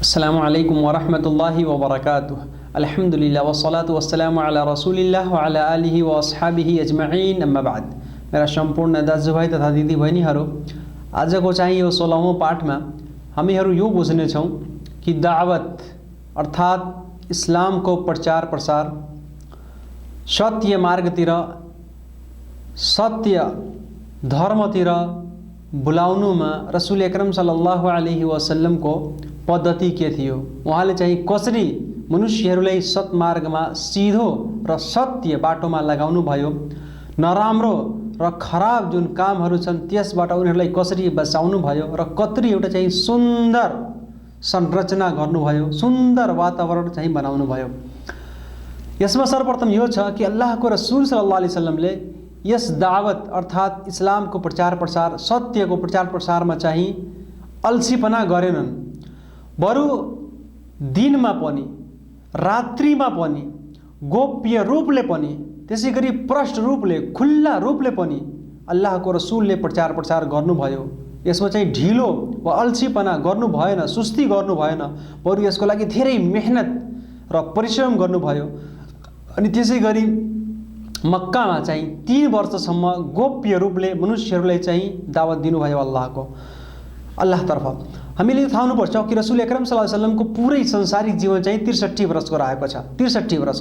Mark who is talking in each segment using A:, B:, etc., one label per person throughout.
A: अस्सलामु अलैकुम वरहमतुल्लाहि वबरकातुह। अल्हम्दुलिल्लाह वस्सलातु वस्सलामु अला रसूलिल्लाह व अला आलिहि व अस्हाबिहि अजमईन, अम्मा बाद। मेरा सम्पूर्ण दाजुभाइ तथा दिदीबहिनीहरू, आजको चाहिँ यो 16औं पाठमा हामीहरू यो बुझ्नेछौँ कि दावत अर्थात् इस्लामको प्रचार प्रसार, सत्य मार्गतिर, सत्य धर्मतिर बुलाउनुमा रसूल अकरम सल्लल्लाहु अलैहि वसल्लम को पद्धति के थियो। उहाँले चाहिँ कसरी मनुष्यहरूलाई सत्मार्गमा सिधो र सत्य बाटोमा लगाउनु भयो, नराम्रो र खराब जुन कामहरू छन् त्यसबाट उनीहरूलाई कसरी बचाउनु भयो र कतरी एउटा चाहिँ सुन्दर संरचना गर्नुभयो, सुन्दर वातावरण चाहिँ बनाउनु भयो। यसमा सर्वप्रथम यो छ कि अल्लाहको रसूल सल्लल्लाहु अलैहि वसल्लमले यस दावत अर्थात् इस्लामको प्रचार प्रसार, सत्यको प्रचार प्रसारमा चाहिँ अल्छीपना गरेनन्। बरु दिनमा पनि, रात्रिमा पनि, गोप्य रूपले पनि, त्यसै गरी प्रष्ट रूपले, खुल्ला रूपले पनि अल्लाहको रसूलले प्रचार प्रसार गर्नुभयो। यसमा चाहिँ ढिलो वा अल्छीपना गर्नु भएन, सुस्ती गर्नु भएन, बरु यसको लागि धेरै मेहनत र परिश्रम गर्नुभयो। अनि त्यसै गरी मक्कामा चाहिँ 3 वर्षसम्म गोप्य रूपले मनुष्यहरूलाई चाहिँ दावत दिनुभयो अल्लाहतर्फ। हामीले यो थाहा हुनुपर्छ कि रसूल अकरम सल्लल्लाहु अलैहि वसल्लमको पुरै संसारिक जीवन चाहिँ 63 वर्षको रहेको छ। 63 वर्ष,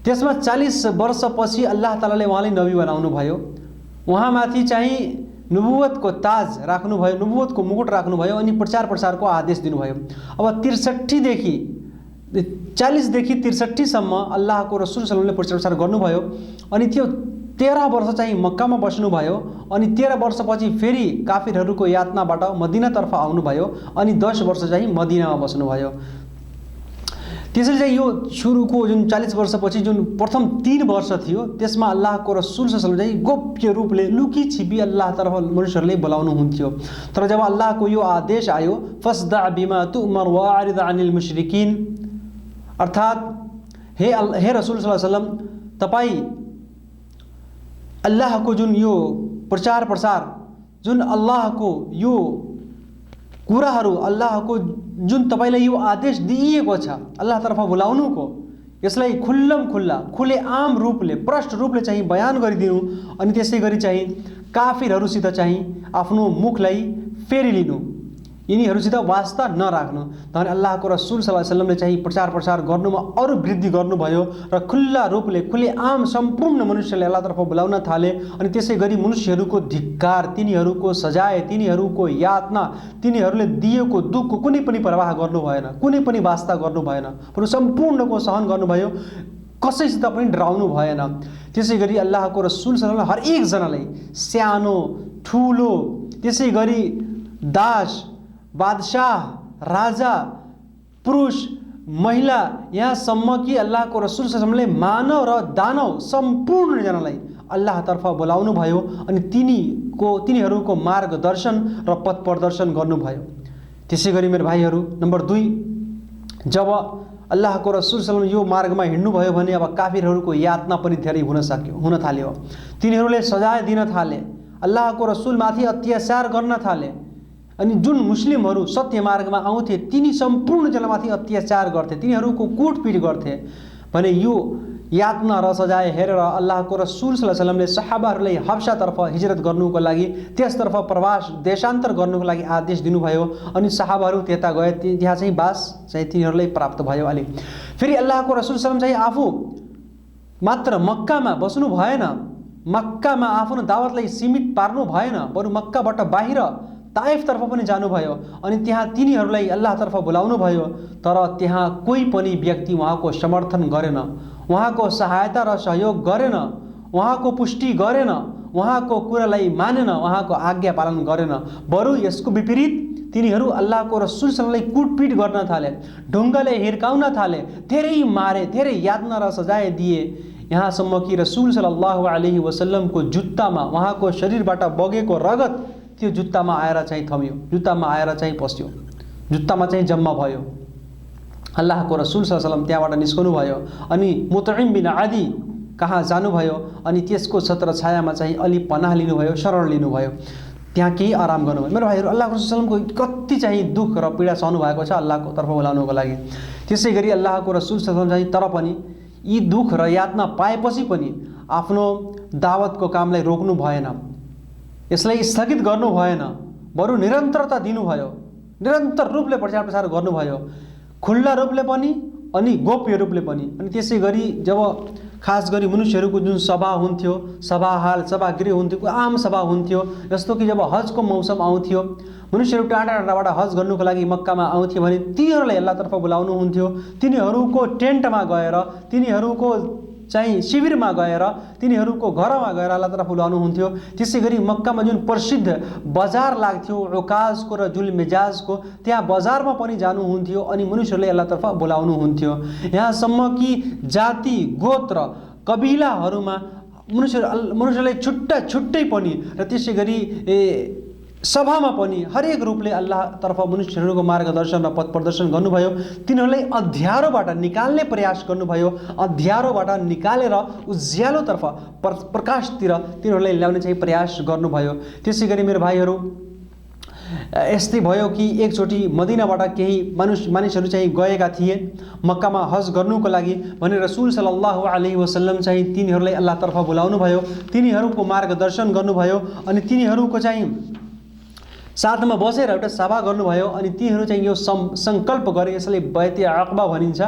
A: त्यसमा 40 वर्षपछि अल्लाह तालाले उहाँलाई नबी बनाउनु भयो। उहाँमाथि चाहिँ नबुवतको ताज राख्नुभयो, नबुवतको मुकुट राख्नुभयो अनि प्रचार प्रसारको आदेश दिनुभयो। अब 40 देखि 63 सम्म अल्लाहको रसूल सल्लल्लाहु अलैहि वसल्लमले प्रचार प्रसार गर्नुभयो। अनि त्यो 13 वर्ष चाहिँ मक्कामा बस्नुभयो। अनि 13 वर्षपछि फेरि काफिरहरूको यातनाबाट मदिनातर्फ आउनुभयो अनि 10 वर्ष चाहिँ मदिनामा बस्नुभयो। त्यसैले चाहिँ यो सुरुको जुन 40 वर्षपछि जुन प्रथम 3 वर्ष थियो त्यसमा अल्लाहको रसूल सल्लल्लाहु अलैहि वसल्लम चाहिँ गोप्य रूपले लुकी छिपी अल्लाहतर्फ मनुष्यहरूले बोलाउनुहुन्थ्यो। तर जब अल्लाहको यो आदेश आयो, फस्दा बिमा तुमर वारिद अनिल मुश्रिकिन, अर्थात् हे रसूल सल्लल्लाहु अलैहि वसल्लम, तपाईँ अल्लाहको जुन यो प्रचार प्रसार, जुन अल्लाहको यो कुराहरू, अल्लाहको जुन तपाईलाई यो आदेश दिइएको छ अल्लाहतर्फ बोलाउनुको, यसलाई खुलेआम रूपले, प्रष्ट रूपले चाहिँ बयान गरिदिनु। अनि त्यसै गरी चाहिँ काफिरहरूसित चाहिँ आफ्नो मुखलाई फेरिलिनु, यिनीहरूसित वास्ता नराख्नु। तर अल्लाहको रसूल सल्लल्लाहु अलैहि वसल्लमले चाहिँ प्रचार प्रसार गर्नुमा अरू वृद्धि गर्नुभयो र खुल्ला रूपले, खुलेआम सम्पूर्ण मनुष्यले अल्लाहतर्फ बोलाउन थाले। अनि त्यसै गरी मनुष्यहरूको धिक्कार, तिनीहरूको सजाय, तिनीहरूको यातना, तिनीहरूले दिएको दुःखको कुनै पनि प्रवाह गर्नु भएन, कुनै पनि वास्ता गर्नु भएन, बरु सम्पूर्णको सहन गर्नुभयो, कसैसित पनि डराउनु भएन। त्यसै गरी अल्लाहको रसूल सल्लल्लाहु अलैहि वसल्लम हर एकजनालाई, सानो ठुलो, त्यसै गरी दास, बादशाह, राजा, पुरुष, महिला, यहाँसम्म कि अल्लाहको रसूल सल्लल्लाहु अलैहि वसल्लमले मानव र दानव सम्पूर्णजनालाई अल्लाहतर्फ बोलाउनु भयो अनि तिनीहरूको मार्गदर्शन र पथ प्रदर्शन गर्नुभयो। त्यसै गरी मेरो भाइहरू, नम्बर 2, जब अल्लाहको रसूल सल्लल्लाहु अलैहि वसल्लम यो मार्गमा हिँड्नुभयो भने अब काफिरहरूको यातना पनि धेरै हुन थाल्यो। तिनीहरूले सजाय दिन थाले, अल्लाहको रसूलमाथि अत्याचार गर्न थाले। अनि जुन मुस्लिमहरू सत्य मार्गमा आउँथे तिनी सम्पूर्ण जनामाथि अत्याचार गर्थे, तिनीहरूको कुटपिट गर्थे भने यो यातना र सजाय हेरेर अल्लाहको रसूल सल्लल्लाहु अलैहि वसल्लमले सहाबाहरूलाई हब्सातर्फ हिजरत गर्नुको लागि, त्यसतर्फ प्रवास देशान्तर गर्नुको लागि आदेश दिनुभयो। अनि सहाबाहरू त्यता गए, त्यहाँ चाहिँ बास चाहिँ तिनीहरूलाई प्राप्त भयो। अलि फेरि अल्लाहको रसूल सल्लल्लाहु अलैहि वसल्लम चाहिँ आफू मात्र मक्कामा बस्नु भएन, मक्कामा आफ्नो दावतलाई सीमित पार्नु भएन, बरु मक्काबाट बाहिर ताइफतर्फ पनि जानुभयो अनि त्यहाँ तिनीहरूलाई अल्लाहतर्फ बोलाउनु भयो। तर त्यहाँ कोही पनि व्यक्ति उहाँको समर्थन गरेन, उहाँको सहायता र सहयोग गरेन, उहाँको पुष्टि गरेन, उहाँको कुरालाई मानेन, उहाँको आज्ञा पालन गरेन। बरु यसको विपरीत तिनीहरू अल्लाहको रसूल सल्लल्लाहु अलैहि वसल्लमलाई कुटपिट गर्न थाले, ढुङ्गाले हिर्काउन थाले, धेरै मारे, धेरै यातना र सजाय दिए। यहाँसम्म कि रसूल सल्लल्लाहु अलैहि वसल्लमको जुत्तामा उहाँको शरीरबाट बगेको रगत त्यो जुत्तामा आएर चाहिँ थमियो, जुत्तामा आएर चाहिँ पस्यो, जुत्तामा चाहिँ जम्मा भयो। अल्लाहको रसूल सल्लल्लाहु अलैहि वसल्लम त्यहाँबाट निस्कनु भयो अनि मुतइम बिन आदी कहाँ जानुभयो अनि त्यसको छत्र छायामा चाहिँ अलि पनाह लिनुभयो, शरण लिनुभयो। त्यहाँ केही आराम गर्नुभयो। मेरो भाइहरू, अल्लाहको रसूल सल्लल्लाहु अलैहि वसल्लमको कति चाहिँ दुःख र पीडा सहनु भएको छ अल्लाहको तर्फ बोलाउनुको लागि। त्यसै गरी अल्लाहको रसूल सल्लल्लाहु अलैहि वसल्लम चाहिँ तर पनि यी दुःख र यातना पाएपछि पनि आफ्नो दावतको कामलाई रोक्नु भएन, यसलाई स्थगित गर्नु भएन, बरु निरन्तरता दिनुभयो, निरन्तर रूपले प्रचार प्रसार गर्नुभयो, खुल्ला रूपले पनि अनि गोप्य रूपले पनि। अनि त्यसै गरी जब खास गरी मनुष्यहरूको जुन सभा हुन्थ्यो, सभाहाल सभागृह हुन्थ्यो, आम सभा हुन्थ्यो, जस्तो कि जब हजको मौसम आउँथ्यो, मनुष्यहरू टाढा टाढाबाट हज गर्नुको लागि मक्कामा आउँथ्यो भने तिनीहरूलाई अल्लाहतर्फ बोलाउनुहुन्थ्यो। तिनीहरूको टेन्टमा गएर, तिनीहरूको चाहिँ शिविरमा गएर, तिनीहरूको घरमा गएर अल्लाहतर्फ बोलाउनुहुन्थ्यो। त्यसै गरी मक्कामा जुन प्रसिद्ध बजार लाग्थ्यो उकाजको र जुलमिजाजको, त्यहाँ बजारमा पनि जानुहुन्थ्यो अनि मनुष्यहरूले अल्लाहतर्फ बोलाउनुहुन्थ्यो। यहाँसम्म कि जाति गोत्र कबिलाहरूमा मनुष्यहरूले छुट्टा छुट्टै पनि र त्यसै गरी सभामा पनि हरेक रूपले अल्लाहतर्फ मनुष्यहरूको मार्गदर्शन र पथ प्रदर्शन गर्नुभयो। तिनीहरूलाई अँध्यारोबाट निकाल्ने प्रयास गर्नुभयो, अँध्यारोबाट निकालेर उज्यालोतर्फ प्रकाशतिर तिनीहरूलाई ल्याउने चाहिँ प्रयास गर्नुभयो। त्यसै गरी मेरो भाइहरू, यस्तै भयो कि एकचोटि मदिनाबाट केही मानिसहरू चाहिँ गएका थिए मक्कामा हज गर्नुको लागि भने रसूल सल्लल्लाहु अलैहि वसल्लम चाहिँ तिनीहरूलाई अल्लाहतर्फ बोलाउनु भयो, तिनीहरूको मार्गदर्शन गर्नुभयो अनि तिनीहरूको चाहिँ साथमा बसेर एउटा सभा गर्नुभयो। अनि तिनीहरू चाहिँ यो सङ्कल्प गरे, यसलाई बैत अक़बा भनिन्छ।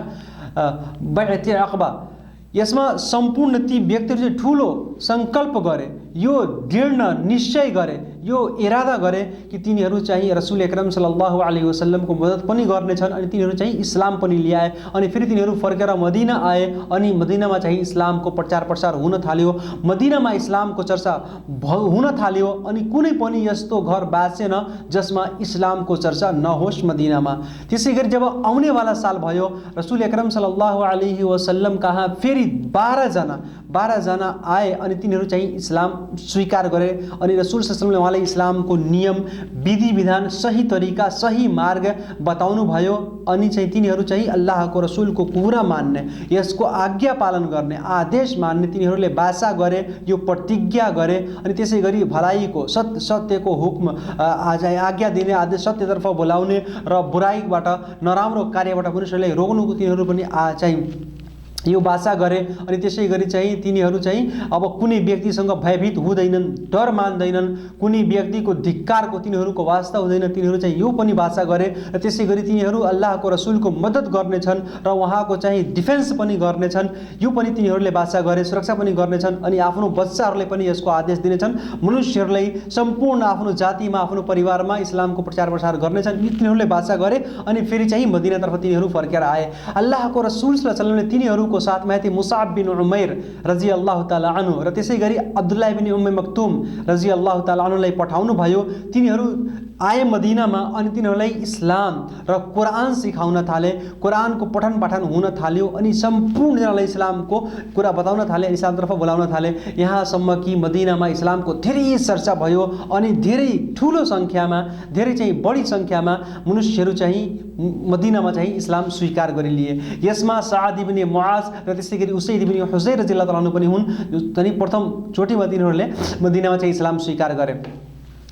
A: बैत अक़बा, यसमा सम्पूर्ण ती व्यक्तिहरू चाहिँ ठुलो सङ्कल्प गरे, यो दृढ निश्चय गरे, यो इरादा गरे कि तिनीहरू चाहिँ रसूल अकरम सल्लल्लाहु अलैहि वसल्लमको मद्दत पनि गर्नेछन् अनि तिनीहरू चाहिँ इस्लाम पनि ल्याए। अनि फेरि तिनीहरू फर्केर मदिना आए अनि मदिनामा चाहिँ इस्लामको प्रचार प्रसार हुन थाल्यो, मदिनामा इस्लामको चर्चा हुन थाल्यो। अनि कुनै पनि यस्तो घर बाँचेन जसमा इस्लामको चर्चा नहोस् मदिनामा। त्यसै गरी जब आउनेवाला साल भयो, रसूल अकरम सल्लल्लाहु अलैहि वसल्लम कहाँ फेरि 12 जना आए अनि तिनीहरू चाहिँ इस्लाम स्वीकार गरे। अनि रसूल सल्लल्लाहु अलैहि वसल्लमले उहाँलाई इस्लामको नियम विधि विधान सही तरिका सही मार्ग बताउनु भयो। अनि चाहिँ तिनीहरू चाहिँ अल्लाहको रसूलको कुरा मान्ने, यसको आज्ञा पालन गर्ने, आदेश मान्ने तिनीहरूले वाचा गरे, यो प्रतिज्ञा गरे। अनि त्यसै गरी भलाइको सत्यको हुक्म आज्ञा दिने, आदेश सत्यतर्फ बोलाउने र बुराइबाट नराम्रो कार्यबाट मनुष्यलाई रोक्नुको तिनीहरू पनि चाहिँ यो वाचा गरे। अनि त्यसै गरी चाहिँ तिनीहरू चाहिँ अब कुनै व्यक्तिसँग भयभीत हुँदैनन्, डर मान्दैनन्, कुनै व्यक्तिको धिक्कारको तिनीहरूको वास्ता हुँदैन, तिनीहरू चाहिँ यो पनि वाचा गरे। र त्यसै गरी तिनीहरू अल्लाहको रसुलको मद्दत गर्नेछन् र उहाँको चाहिँ डिफेन्स पनि गर्नेछन्, यो पनि तिनीहरूले वाचा गरे, सुरक्षा पनि गर्नेछन्। अनि आफ्नो बच्चाहरूलाई पनि यसको आदेश दिनेछन्, मनुष्यहरूलाई सम्पूर्ण आफ्नो जातिमा आफ्नो परिवारमा इस्लामको प्रचार प्रसार गर्नेछन्, यी तिनीहरूले वाचा गरे। अनि फेरि चाहिँ मदिनातर्फ तिनीहरू फर्केर आए। अल्लाहको रसुल सल्लल्लाहु अलैहि वसल्लमले तिनीहरू को साथमा थिए मुसाब बिन उमैर रजी अल्लाह ताला अन्हु र त्यसै गरी अब्दुल्लाह बिन उम्मे मक्तुम रजी अल्लाह ताला अन्हुलाई पठाउनु भयो। तिनीहरू आए मदिनामा अनि तिनीहरूलाई इस्लाम र कुरान सिकाउन थाले, कुरानको पठन पाठन हुन थाल्यो अनि सम्पूर्णजनालाई इस्लामको कुरा बताउन थाले, इस्लामतर्फ बोलाउन थाले। यहाँसम्म कि मदिनामा इस्लामको धेरै चर्चा भयो अनि धेरै ठुलो सङ्ख्यामा, धेरै चाहिँ बढी सङ्ख्यामा मनुष्यहरू चाहिँ मदिनामा चाहिँ इस्लाम स्वीकार गरिलिए। यसमा साद इब्न मुआज र त्यसै गरी उसैद इब्न हुजैर रदियल्लाहु अन्हु पनि हुन्, अनि प्रथम चोटिमा तिनीहरूले मदिनामा चाहिँ इस्लाम स्वीकार गरे।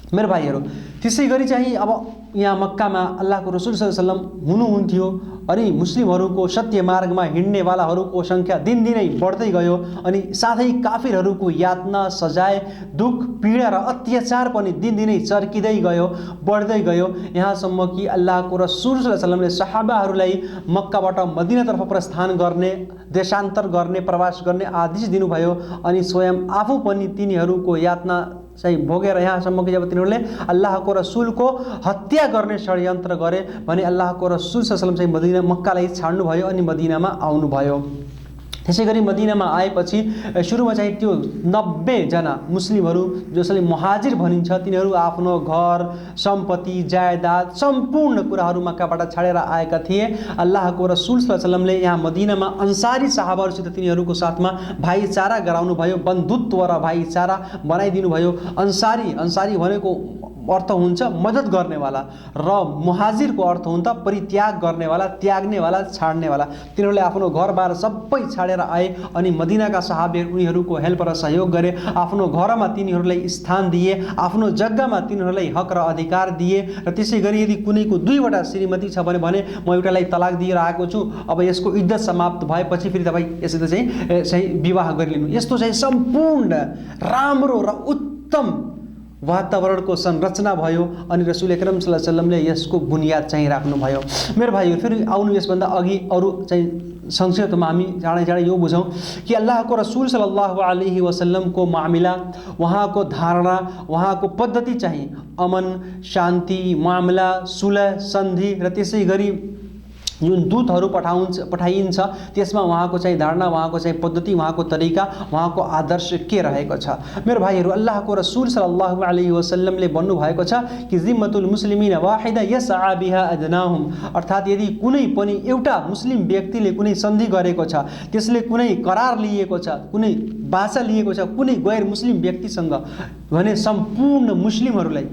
A: मेरो भाइहरू, त्यसै गरी चाहिँ अब यहाँ मक्कामा अल्लाहको रसुल सल्लल्लाहु अलैहि वसल्लम हुनुहुन्थ्यो अनि मुस्लिमहरूको सत्य मार्गमा हिँड्नेवालाहरूको सङ्ख्या दिनदिनै बढ्दै गयो अनि साथै काफिरहरूको यातना, सजाय, दुःख, पीडा र अत्याचार पनि दिनदिनै चर्किँदै गयो, बढ्दै गयो। यहाँसम्म कि अल्लाहको रसुल सल्लल्लाहु अलैहि वसल्लमले सहाबाहरूलाई मक्काबाट मदिनातर्फ प्रस्थान गर्ने, देशान्तर गर्ने, प्रवास गर्ने आदेश दिनुभयो अनि स्वयं आफू पनि तिनीहरूको यातना चाहिँ भोगेर यहाँसम्म कि जब तिनीहरूले अल्लाहको रसुलको हत्या गर्ने षड्यन्त्र गरे भने अल्लाहको रसुल सल्लल्लाहु अलैहि वसल्लम चाहिँ मदिना मक्कालाई छाड्नुभयो अनि मदिनामा आउनुभयो। त्यसै गरी मदिनामा आएपछि सुरुमा चाहिँ त्यो 90 जना मुस्लिमहरू जसले मुहाजिर भनिन्छ, तिनीहरू आफ्नो घर, सम्पत्ति, जायदाद, सम्पूर्ण कुराहरू मक्काबाट छाडेर आएका थिए। अल्लाहको रसुल सल्लल्लाहु अलैहि वसल्लमले यहाँ मदिनामा अन्सारी साहबाहरूसित तिनीहरूको साथमा भाइचारा गराउनु भयो, बन्धुत्व र भाइचारा बनाइदिनु भयो। अन्सारी भनेको अर्थ हुन्छ मद्दत गर्नेवाला र मुहाजिरको अर्थ हुन्छ परित्याग गर्नेवाला, त्याग्नेवाला, छाड्नेवाला। तिनीहरूले आफ्नो घरबार सबै छाडेर आए अनि मदिनाका सहाबीहरू उनीहरूको हेल्प र सहयोग गरे, आफ्नो घरमा तिनीहरूलाई स्थान दिए, आफ्नो जग्गामा तिनीहरूलाई हक र अधिकार दिए। र त्यसै गरी यदि कुनैको दुईवटा श्रीमती छ भने म एउटालाई तलाक दिएर आएको छु, अब यसको इद्दत समाप्त भएपछि फेरि तपाईँ यसरी चाहिँ विवाह गरिलिनु। यस्तो चाहिँ सम्पूर्ण राम्रो र उत्तम वातावरणको संरचना भयो अनि रसूल अकरम सल्लल्लाहु अलैहि वसल्लमले यसको बुनियाद चाहिँ राख्नुभयो। मेरो भाइहरू, फेरि आउनु यसभन्दा अघि अरू चाहिँ संक्षिप्तमा हामी चाँडै यो बुझौँ कि अल्लाहको रसूल सल्लल्लाहु अलैहि वसल्लमको मामिला, उहाँको धारणा, उहाँको पद्धति चाहिँ अमन, शान्ति, मामला, सुलह, सन्धि र त्यसै गरी जुन दूतहरू पठाइन्छ त्यसमा उहाँको चाहिँ धारणा, उहाँको चाहिँ पद्धति, उहाँको तरिका, उहाँको आदर्श के रहेको छ। मेरो भाइहरू, अल्लाहको रसूल सल्लल्लाहु अलैहि वसल्लमले भन्नुभएको छ कि जिम्मतुल मुस्लिमीन वाहिदा यसआ बिहा अदनाहुम, अर्थात् यदि कुनै पनि एउटा मुस्लिम व्यक्तिले कुनै सन्धि गरेको छ, त्यसले कुनै करार लिएको छ, कुनै बाचा लिएको छ कुनै गैर मुस्लिम व्यक्तिसँग भने सम्पूर्ण मुस्लिमहरूलाई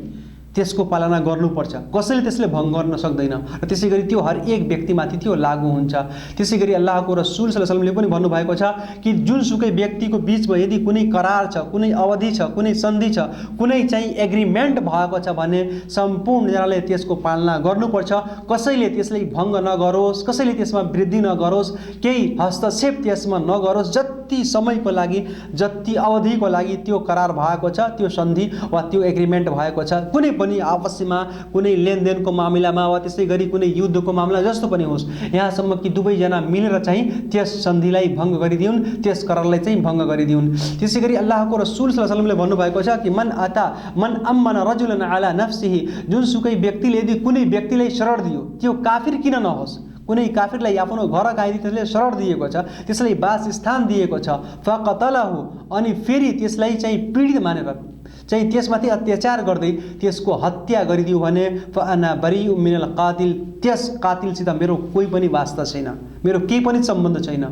A: त्यसको पालना गर्नुपर्छ। कसैले त्यसले भङ्ग गर्न सक्दैन र त्यसै गरी त्यो हर एक व्यक्तिमाथि त्यो लागू हुन्छ। त्यसै गरी अल्लाहको रसूल सल्लल्लाहु अलैहि वसल्लमले पनि भन्नुभएको छ कि जुनसुकै व्यक्तिको बिचमा यदि कुनै करार छ, कुनै अवधि छ, कुनै सन्धि छ, कुनै चाहिँ एग्रिमेन्ट भएको छ भने सम्पूर्णजनाले त्यसको पालना गर्नुपर्छ। कसैले त्यसलाई भङ्ग नगरोस्, कसैले त्यसमा वृद्धि नगरोस्, केही हस्तक्षेप त्यसमा नगरोस्। जति समयको लागि, जति अवधिको लागि त्यो करार भएको छ, त्यो सन्धि वा त्यो एग्रिमेन्ट भएको छ, कुनै पनि आपसमा कुनै लेनदेनको मामिलामा वा त्यसै गरी कुनै युद्धको मामला जस्तो पनि होस्, यहाँसम्म कि दुवैजना मिलेर चाहिँ त्यस सन्धिलाई भङ्ग गरिदिउन्, त्यस करारलाई चाहिँ भङ्ग गरिदिउन्। त्यसै गरी अल्लाहको रसूल सल्लल्लाहु अलैहि वसल्लमले भन्नुभएको छ कि मन अम्मन रजुलन अला नफ्सिही, जुनसुकै व्यक्तिले यदि कुनै व्यक्तिलाई शरण दियो, त्यो काफिर किन नहोस्, कुनै काफिरलाई आफ्नो घर आइदिए त्यसले शरण दिएको छ, त्यसलाई वासस्थान दिएको छ, फकतलहु, अनि फेरि त्यसलाई चाहिँ पीडित मानेर चाहिँ त्यसमाथि अत्याचार गर्दै त्यसको हत्या गरिदियो भने फअना बरीउ मिनल कातिल, त्यस कातिलसित मेरो कोही पनि वास्ता छैन, मेरो केही पनि सम्बन्ध छैन,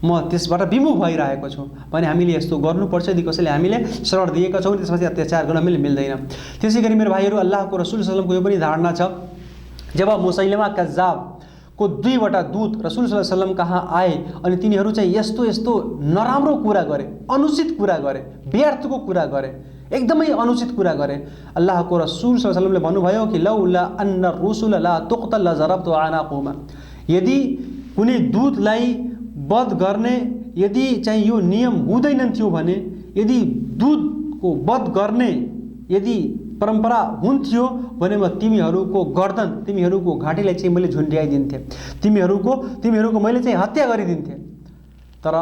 A: म त्यसबाट विमुख भइरहेको छु भने हामीले यस्तो गर्नुपर्छ। यदि कसैले हामीले शरण दिएका छौँ त्यसमाथि अत्याचार गर्न हामीले मिल्दैन। त्यसै गरी मेरो भाइहरू, अल्लाहको रसूल सल्लल्लाहु अलैहि वसल्लमको यो पनि धारणा छ, जब मुसैलमा कज्जाब को दुईवटा दूत रसूल सल्लल्लाहु अलैहि वसल्लम कहाँ आए अनि तिनीहरू चाहिँ यस्तो यस्तो नराम्रो कुरा गरे, अनुचित कुरा गरे, व्यर्थको कुरा गरे, एकदमै अनुचित कुरा गरे। अल्लाहको रसूल सल्लल्लाहु अलैहि वसल्लमले भन्नुभयो कि लौला अन्न रुसुल ला तुक्तल लजरबतु अनाकुमा, यदि कुनै दूतलाई वध गर्ने यदि चाहिँ यो नियम हुँदैन थियो भने, यदि दूतको वध गर्ने यदि परम्परा हुन्थ्यो भने म तिमीहरूको गर्दन, तिमीहरूको घाँटीलाई चाहिँ मैले झुन्ड्याइदिन्थेँ, तिमीहरूको मैले चाहिँ हत्या गरिदिन्थेँ। तर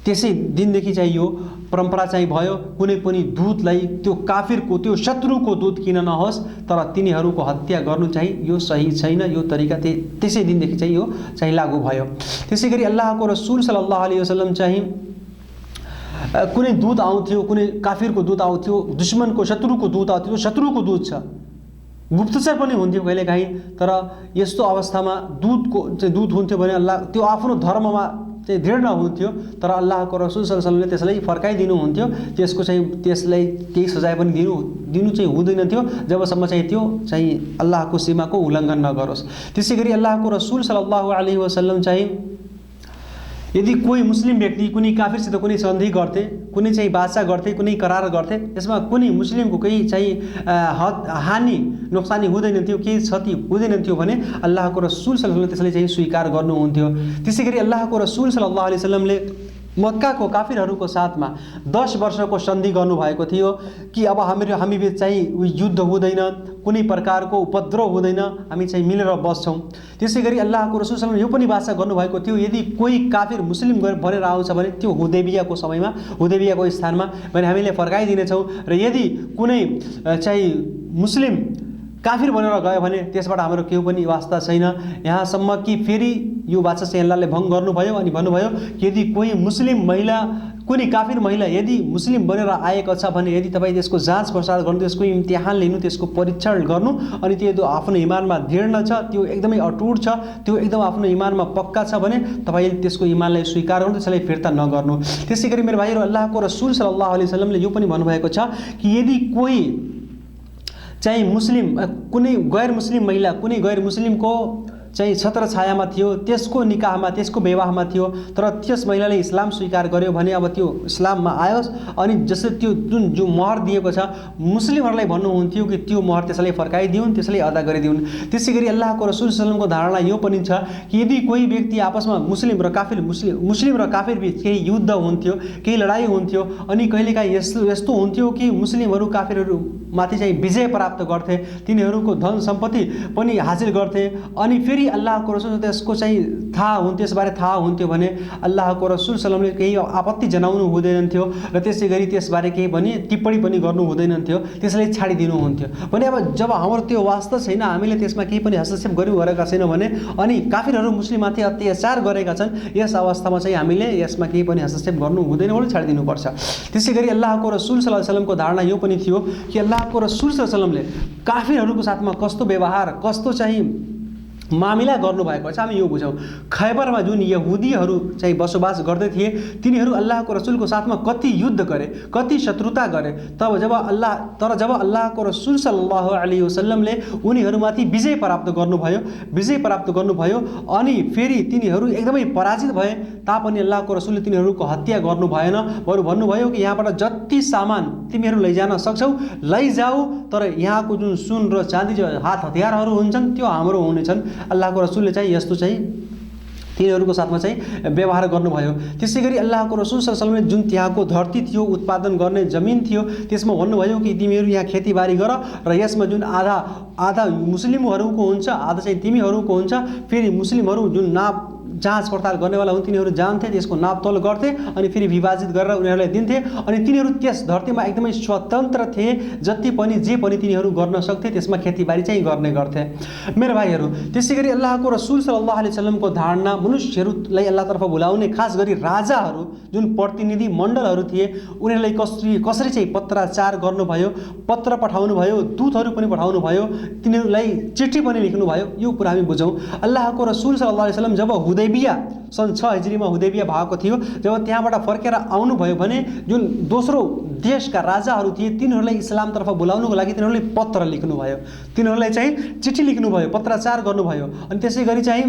A: त्यसै दिनदेखि चाहिँ यो परम्परा चाहिँ भयो, कुनै पनि दूतलाई त्यो काफिरको, त्यो शत्रुको दूत किन नहोस्, तर तिनीहरूको हत्या गर्नु चाहिँ यो सही छैन, यो तरिका त्यसै दिनदेखि चाहिँ यो चाहिँ लागू भयो। त्यसै गरी अल्लाहको रसूल सल्लल्लाहु अलैहि वसल्लम चाहिँ कुनै दूत आउँथ्यो, कुनै काफिरको दूत आउँथ्यो, दुश्मनको शत्रुको दूत आउँथ्यो, शत्रुको दूत छ, गुप्तचर पनि हुन्थ्यो कहिलेकाहीँ, तर यस्तो अवस्थामा दूत हुन्थ्यो भने अल्लाह त्यो आफ्नो धर्ममा चाहिँ दृढ नहुन्थ्यो, तर अल्लाहको रसूल सल्लल्लाहु अलैहि वसल्लमले त्यसलाई फर्काइदिनुहुन्थ्यो, त्यसलाई केही सजाय पनि दिनु चाहिँ हुँदैन थियो जबसम्म चाहिँ त्यो चाहिँ अल्लाहको सीमाको उल्लङ्घन नगरोस्। त्यसै गरी अल्लाहको रसूल सल्लल्लाहु अलैहि वसल्लम चाहिँ यदि कोही मुस्लिम व्यक्ति कुनै काफिरसित कुनै सन्धि गर्थे, कुनै चाहिँ वाचा गर्थे, कुनै करार गर्थे, यसमा कुनै मुस्लिमको केही चाहिँ हानि नोक्सानी हुँदैन थियो, केही क्षति हुँदैन थियो भने अल्लाहको रसूल सल्लल्लाहु अलैहि वसल्लम त्यसलाई चाहिँ स्वीकार गर्नुहुन्थ्यो। त्यसै गरी अल्लाहको रसूल सल्लल्लाहु अलैहि वसल्लमले मक्काको काफिरहरूको साथमा 10 वर्षको सन्धि गर्नुभएको थियो कि अब हामी बीच चाहिँ युद्ध हुँदैन, कुनै प्रकारको उपद्रव हुँदैन, हामी चाहिँ मिलेर बस्छौँ। त्यसै गरी अल्लाहको रसूल सल्लल्लाहु अलैहि वसल्लम यो पनि वाचा गर्नुभएको थियो, यदि कोही काफिर मुस्लिम भनेर आउँछ भने त्यो हुदैबियाको समयमा, हुदैबियाको स्थानमा भने हामीले फर्काइदिनेछौँ, र यदि कुनै चाहिँ मुस्लिम काफिर बनेर गयो भने त्यसबाट हाम्रो केही पनि वास्ता छैन। यहाँसम्म कि फेरि यो वाचा चाहिँ अल्लाहले भङ्ग गर्नुभयो अनि भन्नुभयो कि यदि कोही मुस्लिम महिला, कुनै काफिर महिला यदि मुस्लिम बनेर आएको छ भने यदि तपाईँ त्यसको जाँच पडताल गर्नु, त्यसको इम्तिहान लिनु, त्यसको परीक्षण गर्नु, अनि त्यो आफ्नो इमानमा दृढ छ, त्यो एकदमै अटुट छ, त्यो एकदम आफ्नो इमानमा पक्का छ भने तपाईँले त्यसको इमानलाई स्वीकार गर्नु, त्यसलाई फिर्ता नगर्नु। त्यसै गरी मेरो भाइहरू, अल्लाहको रसूल सल्लल्लाहु अलैहि वसल्लमले यो पनि भन्नुभएको छ कि यदि कोही चाहिँ मुस्लिम कुनै गैर मुस्लिम महिला कुनै गैर मुस्लिमको चाहिँ छत्रछायामा थियो, त्यसको निकाहमा त्यसको विवाहमा थियो, तर त्यस महिलाले इस्लाम स्वीकार गर्यो भने अब त्यो इस्लाममा आयोस्। अनि जसले त्यो जो महर दिएको छ मुस्लिमहरूलाई भन्नुहुन्थ्यो कि त्यो महर त्यसलाई फर्काइदिउन्, त्यसलाई अदा गरिदिउन्। त्यसै गरी अल्लाहको रसुल सल्लल्लाहु अलैहि वसल्लमको धारणा यो पनि छ कि यदि कोही व्यक्ति आपसमा मुस्लिम र काफिर बीच केही युद्ध हुन्थ्यो, केही लडाइँ हुन्थ्यो, अनि कहिलेकाहीँ यस्तो हुन्थ्यो कि मुस्लिमहरू काफिरहरूमाथि चाहिँ विजय प्राप्त गर्थे, तिनीहरूको धन सम्पत्ति पनि हासिल गर्थे, अनि फेरि अल्लाहको रसुल त्यसको चाहिँ त्यसबारे थाहा हुन्थ्यो भने अल्लाहको रसुल सल्लल्लाहु अलैहि वसल्लमले केही आपत्ति जनाउनु हुँदैन थियो र त्यसै गरी त्यसबारे केही पनि टिप्पणी पनि गर्नु हुँदैन थियो, त्यसलाई छाडिदिनुहुन्थ्यो। भने अब जब हाम्रो त्यो वास्ता छैन, हामीले त्यसमा केही पनि हस्तक्षेप गरेका छैनौँ भने, अनि काफिरहरू मुस्लिममाथि अत्याचार गरेका छन्, यस अवस्थामा चाहिँ हामीले यसमा केही पनि हस्तक्षेप गर्नु हुँदैन भने छाडिदिनुपर्छ। त्यसै गरी अल्लाहको रसुल सल्लल्लाहु अलैहि वसल्लमको धारणा यो पनि थियो कि अल्लाहको रसुल सल्लल्लाहु अलैहि वसल्लमले काफिरहरूको साथमा कस्तो व्यवहार, कस्तो चाहिँ मामिला गर्नुभएको छ हामी यो बुझौँ। खैबरमा जुन यहुदीहरू चाहिँ बसोबास गर्दै थिए, तिनीहरू अल्लाहको रसुलको साथमा कति युद्ध गरे, कति शत्रुता गरे, जब अल्लाहको रसुल सल्लल्लाहु अलैहि वसल्लमले उनीहरूमाथि विजय प्राप्त गर्नुभयो अनि फेरि तिनीहरू एकदमै पराजित भए तापनि अल्लाहको रसुलले तिनीहरूको हत्या गर्नु भएन, बरु भन्नुभयो कि यहाँबाट जति सामान तिमीहरू लैजान सक्छौ लैजाऊ, तर यहाँको जुन सुन र चाँदी जो हात हतियारहरू हुन्छन् त्यो हाम्रो हुनेछन्। अल्लाहको रसुलले चाहिँ यस्तो चाहिँ तिनीहरूको साथमा चाहिँ व्यवहार गर्नुभयो। त्यसै गरी अल्लाहको रसुल सल्लल्लाहु अलैहि वसल्लमले जुन त्यहाँको धरती थियो, उत्पादन गर्ने जमिन थियो, त्यसमा भन्नुभयो कि तिमीहरू यहाँ खेतीबारी गर र यसमा जुन आधा मुस्लिमहरूको हुन्छ, आधा चाहिँ तिमीहरूको हुन्छ। फेरि मुस्लिमहरू जुन नाप जाँच पडताल गर्नेवाला हुन् तिनीहरू जान्थे, त्यसको नापतोल गर्थे अनि फेरि विभाजित गरेर उनीहरूलाई दिन्थे, अनि तिनीहरू त्यस धरतीमा एकदमै स्वतन्त्र थिए, जति पनि जे पनि तिनीहरू गर्न सक्थे त्यसमा खेतीबारी चाहिँ गर्ने गर्थे। मेरो भाइहरू, त्यसै गरी अल्लाहको रसुल सल्लल्लाहु अलैहि वसल्लमको धारणा मनुष्यहरूलाई अल्लाहतर्फ बोलाउने, खास गरी राजाहरू जुन प्रतिनिधि मण्डलहरू थिए उनीहरूलाई कसरी चाहिँ पत्राचार गर्नुभयो, पत्र पठाउनु भयो, दूतहरू पनि पठाउनु भयो, तिनीहरूलाई चिठी पनि लेख्नुभयो, यो कुरा हामी बुझौँ। अल्लाहको रसुल सल्लल्लाहु अलैहि वसल्लम जब हुदैबिया सन् 6 हिजरीमा हुदैबिया भएको थियो, जब त्यहाँबाट फर्केर आउनुभयो भने जुन दोस्रो देशका राजाहरू थिए तिनीहरूलाई इस्लामतर्फ बोलाउनुको लागि तिनीहरूले पत्र लेख्नुभयो, तिनीहरूलाई चाहिँ चिठी लेख्नुभयो, पत्राचार गर्नुभयो। अनि त्यसै गरी चाहिँ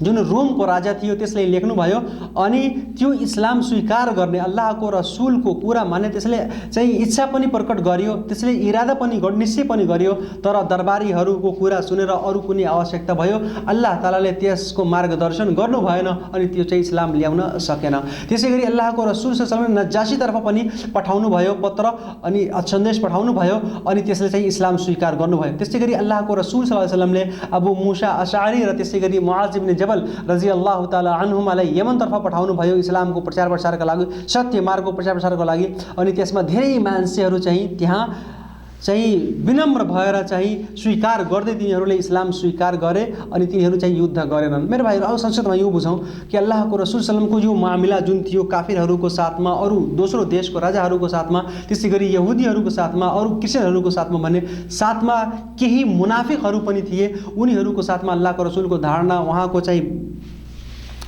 A: जुन रोमको राजा थियो त्यसले लेख्नुभयो, अनि त्यो इस्लाम स्वीकार गर्ने, अल्लाहको रसुलको कुरा मान्ने त्यसले चाहिँ इच्छा पनि प्रकट गर्यो, त्यसले इरादा पनि निश्चय पनि गर्यो, तर दरबारीहरूको कुरा सुनेर अरू कुनै आवश्यकता भयो अल्लाह तालाले त्यसको मार्गदर्शन गर्नु भएन अनि त्यो चाहिँ इस्लाम ल्याउन सकेन। त्यसै गरी अल्लाहको रसुल सल्लल्लाहु अलैहि वसल्लम नजासीतर्फ पनि पठाउनु भयो पत्र, अनि सन्देश पठाउनु भयो, अनि त्यसले चाहिँ इस्लाम स्वीकार गर्नुभयो। त्यसै गरी अल्लाहको रसुल सल्लल्लाहु अलैहि वसल्लमले अबू मूसा अशअरी र त्यसै गरी मुआज इब्न जबल रज़ियल्लाहु ताला अन्हुमालाई यमनतर्फ पठाउनु भयो इस्लामको प्रचार प्रसारका लागि, सत्य मार्गको प्रचार प्रसारको लागि। अनि त्यसमा धेरै मान्छेहरू चाहिँ त्यहाँ चाहिँ विनम्र भएर चाहिँ स्वीकार गर्दै तिनीहरूले इस्लाम स्वीकार गरे अनि तिनीहरू चाहिँ युद्ध गरेनन्। मेरो भाइहरू, अब संक्षिप्तमा यो बुझौँ कि अल्लाहको रसुल सल्लल्लाहु अलैहि वसल्लमको यो मामिला जुन थियो काफिरहरूको साथमा, अरू दोस्रो देशको राजाहरूको साथमा, त्यसै गरी यहुदीहरूको साथमा, अरू क्रिस्चियनहरूको साथमा भने साथमा केही मुनाफिकहरू पनि थिए, उनीहरूको साथमा अल्लाहको रसुलको धारणा, उहाँको चाहिँ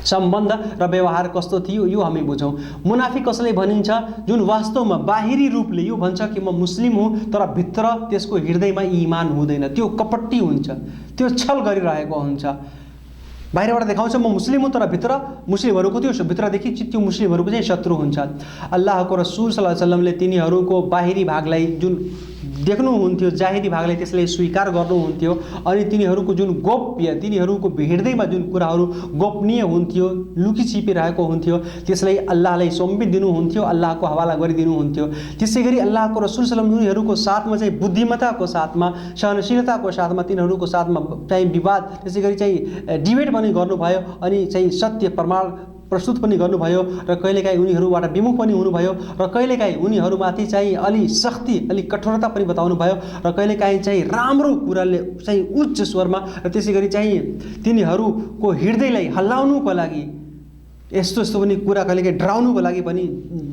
A: सम्बन्ध र व्यवहार कस्तो थियो यो हामी बुझौँ। मुनाफिक कसैलाई भनिन्छ? जुन वास्तवमा बाहिरी रूपले यो भन्छ कि म मुस्लिम हुँ तर भित्र त्यसको हृदयमा ईमान हुँदैन, त्यो कपटी हुन्छ, त्यो छल गरिरहेको हुन्छ। बाहिरबाट देखाउँछ म मुस्लिम हुँ तर भित्र मुस्लिमहरूको त्यो भित्रदेखि त्यो मुस्लिमहरूको चाहिँ शत्रु हुन्छ। अल्लाहको रसुल सल्लल्लाहु अलैहि वसल्लमले तिनीहरूको बाहिरी भागलाई जुन देख्नुहुन्थ्यो, जाहिरी भागलाई त्यसलाई स्वीकार गर्नुहुन्थ्यो, अनि तिनीहरूको जुन गोप्य, तिनीहरूको हृदयमा जुन कुराहरू गोपनीय हुन्थ्यो, लुकी छिपिरहेको हुन्थ्यो, त्यसलाई अल्लाहलाई सुम्पिदिनुहुन्थ्यो, अल्लाहको हवाला गरिदिनुहुन्थ्यो। त्यसै गरी अल्लाहको रसुल सल्लल्लाहु अलैहि वसल्लम उनीहरूको साथमा चाहिँ बुद्धिमत्ताको साथमा, सहनशीलताको साथमा तिनीहरूको साथमा चाहिँ विवाद, त्यसै गरी चाहिँ डिबेट पनि गर्नुभयो, अनि चाहिँ सत्य प्रमाण प्रस्तुत पनि गर्नुभयो, र कहिलेकाहीँ उनीहरूबाट विमुख पनि हुनुभयो, र कहिलेकाहीँ उनीहरूमाथि चाहिँ अलि सख्ती, अलि कठोरता पनि बताउनु भयो, र कहिलेकाहीँ चाहिँ राम्रो कुराले चाहिँ उच्च स्वरमा, र त्यसै गरी चाहिँ तिनीहरूको हृदयलाई हल्लाउनुको लागि यस्तो पनि कुरा, कहिलेकाहीँ डराउनुको लागि पनि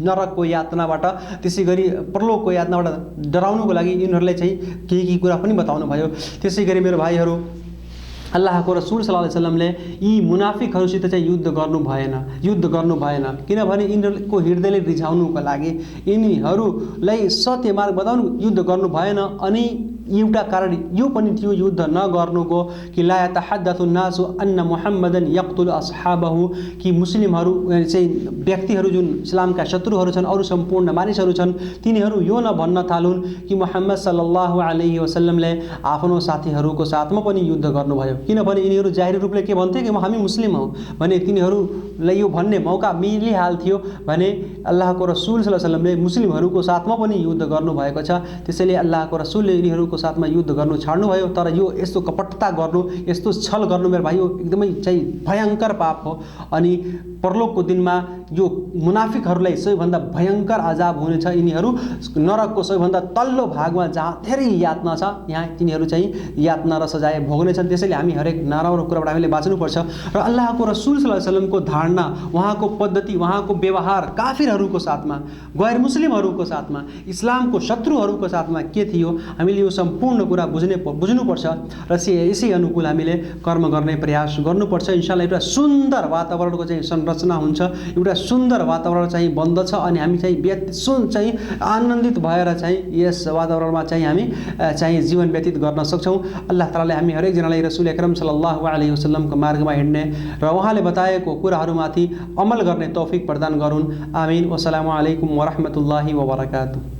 A: नरकको यातनाबाट, त्यसै गरी परलोकको यातनाबाट डराउनुको लागि यिनीहरूलाई चाहिँ केही कुरा पनि बताउनु भयो। त्यसै गरी मेरो भाइहरू, अल्लाहको रसुल सल्लल्लाहु अलैहि वसल्लमले यी मुनाफिकहरूसित चाहिँ युद्ध गर्नु भएन, किनभने यिनीहरूको हृदयलाई रिझाउनुको लागि, यिनीहरूलाई सत्य मार्ग बताउनु युद्ध गर्नु भएन, अनि एउटा कारण यो पनि थियो युद्ध नगर्नुको कि ला यतहद्दथु नासु अन्न मुहम्मदन यक्तुल अस्हाबहु कि मुस्लिमहरू चाहिँ व्यक्तिहरू जुन इस्लामका शत्रुहरू छन् अरू सम्पूर्ण मानिसहरू छन् तिनीहरू यो नभन्न थालुन् कि मुहम्मद सल्लल्लाहु अलैहि वसल्लमले आफ्नो साथीहरूको साथमा पनि युद्ध गर्नुभयो किनभने यिनीहरू जाहिर रूपले के भन्थे कि हामी मुस्लिम हौँ भने तिनीहरूलाई यो भन्ने मौका मिलिहाल्थ्यो भने अल्लाहको रसुल सल्लल्लाहु अलैहि वसल्लमले मुस्लिमहरूको साथमा पनि युद्ध गर्नुभएको छ त्यसैले अल्लाहको रसुलले यिनीहरूको साथमा युद्ध गर्नु छाड्नुभयो तर यो यस्तो कपटता गर्नु यस्तो छल गर्नु मेरो भाइ यो एकदमै चाहिँ भयङ्कर पाप हो अनि परलोकको दिनमा यो मुनाफिकहरूलाई सबैभन्दा भयङ्कर अजाब हुनेछ यिनीहरू नरकको सबैभन्दा तल्लो भागमा जहाँ धेरै यातना छ यहाँ तिनीहरू चाहिँ यातना र सजाय भोग्नेछन् त्यसैले हामी हरेक नराम्रो कुराबाट हामीले बाँच्नुपर्छ र अल्लाहको रसुल सल्लल्लाहु अलैहि वसल्लमको धारणा उहाँको पद्धति उहाँको व्यवहार काफिरहरूको साथमा गैर मुस्लिमहरूको साथमा इस्लामको शत्रुहरूको साथमा के थियो हामीले यो सम्पूर्ण कुरा बुझ्नुपर्छ र यसै अनुकूल हामीले कर्म गर्ने प्रयास गर्नुपर्छ इन्शाअल्लाह एउटा सुन्दर वातावरणको चाहिँ संरचना हुन्छ एउटा सुन्दर वातावरण चाहिँ बन्दछ अनि हामी चाहिँ आनन्दित भएर चाहिँ यस वातावरणमा चाहिँ हामी चाहिँ जीवन व्यतीत गर्न सक्छौँ अल्लाह तालाले हामी हरेक जनालाई रसूल अकरम सल्लल्लाहु अलैहि वसल्लमको मार्गमा हिँड्ने र उहाँले बताएको कुराहरूमाथि अमल गर्ने तौफिक प्रदान गरून् आमीन वस्सलामु अलैकुम वरहमतुल्लाहि वबरकातुहू।